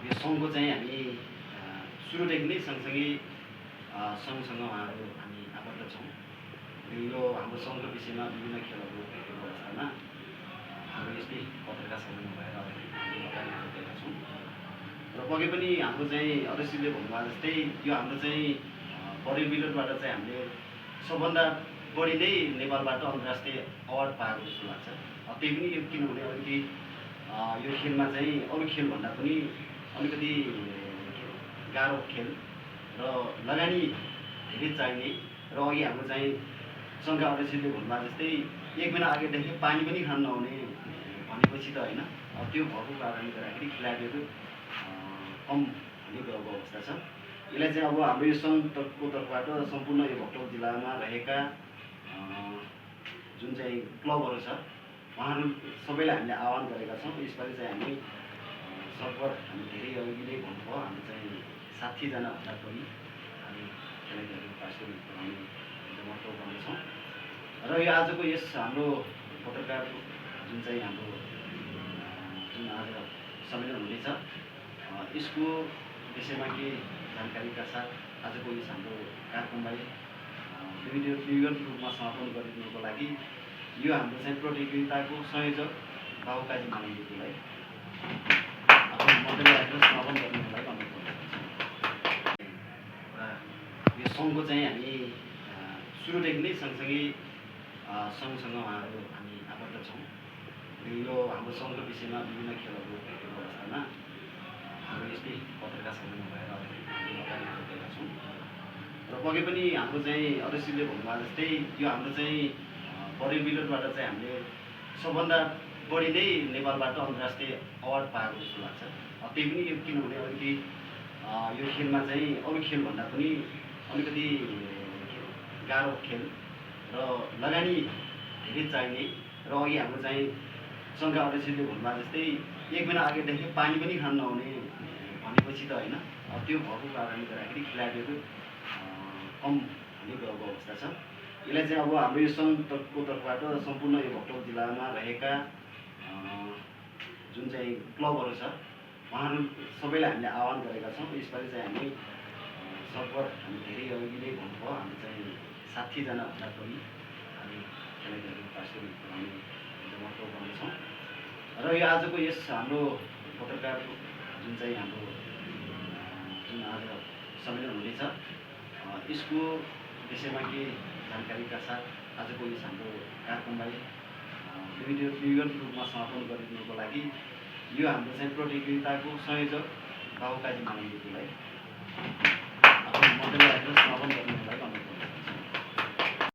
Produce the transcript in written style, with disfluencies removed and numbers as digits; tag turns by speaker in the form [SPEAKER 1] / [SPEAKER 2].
[SPEAKER 1] यो सङ्घको चाहिँ हामी सुरुदेखि नै सँगसँगै सङ्घसँग उहाँहरू हामी आबद्ध छौँ। यो हाम्रो सङ्घको विषयमा विभिन्न खेलहरू भएको अवस्थामा हाम्रो यस्तै पत्रकार सम्मेलन भएर हामी अगाडि बढेका छौँ। र पक्कै पनि हाम्रो चाहिँ अध्यक्षले भन्नुभयो जस्तै यो हाम्रो चाहिँ परिविलोडबाट चाहिँ हामीले सबभन्दा बढी नै नेपालबाट अन्तर्राष्ट्रिय अवार्ड पाएको जस्तो लाग्छ। त्यही पनि यो किनभने अलिकति यो खेलमा चाहिँ अरू खेलभन्दा पनि अलिकति गाह्रो खेल र लगानी धेरै चाहिने र अघि हाम्रो चाहिँ सङ्घका अध्यक्षले भन्नुभयो जस्तै एक महिना अगाडिदेखि पानी पनि खान नहुने भनेपछि त होइन, त्यो भएको कारणले गर्दाखेरि खेलाडीहरू कम हुने गएको अवस्था छ। यसलाई चाहिँ अब हाम्रो यो सङ्घको तर्फबाट सम्पूर्ण यो भक्तपुर जिल्लामा रहेका जुन चाहिँ क्लबहरू छ उहाँहरू सबैलाई हामीले आह्वान गरेका छौँ। यसपालि चाहिँ हामी सकभर हामी धेरै अघि नै भन्नुभयो, हामी चाहिँ 60जना भन्दा बढी हामी खेलाडीहरू पार्टिसिपेट गराउने महत्त्व गर्नेछौँ। र यो आजको यस हाम्रो पत्रकार जुन चाहिँ हाम्रो जुन आज सम्मेलन हुनेछ यसको विषयमा के जानकारीका साथ आजको यस हाम्रो कार्यक्रमलाई विधिवत रूपमा समापन गरिदिनुको लागि यो हाम्रो चाहिँ प्रतियोगिताको संयोजक बाबुकाजी मानिलीज्यूलाई मन्डली राखेर समापन गर्नुको लागि अनुरोध गर्दछु। यो सङ्घको चाहिँ हामी सुरुदेखि नै सँगसँगै सङ्घसँग उहाँहरू हामी आबद्ध छौँ। यो हाम्रो सङ्घको विषयमा विभिन्न खेलहरू भएको अवस्थामा हाम्रो यस्तै पत्रकार सम्मेलन भएर हामी अगाडि बढेका छौँ। र पक्कै पनि हाम्रो चाहिँ अध्यक्षले भन्नुभयो जस्तै यो हाम्रो चाहिँ परिविलोडबाट चाहिँ हामीले सबभन्दा बढी नै नेपालबाट अन्तर्राष्ट्रिय अवार्ड पाएको जस्तो लाग्छ। त्यही पनि यो किनभने अलिकति यो खेलमा चाहिँ अरू खेलभन्दा पनि अलिकति गाह्रो खेल र लगानी धेरै चाहिने र अघि हाम्रो चाहिँ सङ्घका अध्यक्षले भन्नुभयो जस्तै एक महिना अगाडिदेखि पानी पनि खान नहुने भनेपछि त होइन, त्यो भएको कारणले गर्दाखेरि खेलाडीहरू कम हुने गएको अवस्था छ। यसलाई चाहिँ अब हाम्रो यो सङ्घको तर्फबाट सम्पूर्ण यो भक्तपुर जिल्लामा रहेका जुन चाहिँ क्लबहरू छ उहाँहरू सबैलाई हामीले आह्वान गरेका छौँ। यसपालि चाहिँ हामी सकभर हामी धेरै अघि नै भन्नुभयो, हामी चाहिँ 60जना भन्दा बढी हामी खेलाडीहरू पार्टिसिपेट गराउने महत्त्व गर्नेछौँ। र यो आजको यस हाम्रो पत्रकार जुन चाहिँ हाम्रो जुन आज सम्मेलन हुनेछ यसको विषयमा के जानकारीका साथ आजको यस हाम्रो कार्यक्रमलाई विधिवत रूपमा समापन गरिदिनुको लागि यो हाम्रो चाहिँ प्रतियोगिताको संयोजक बाबुकाजी मानिलीज्यूलाई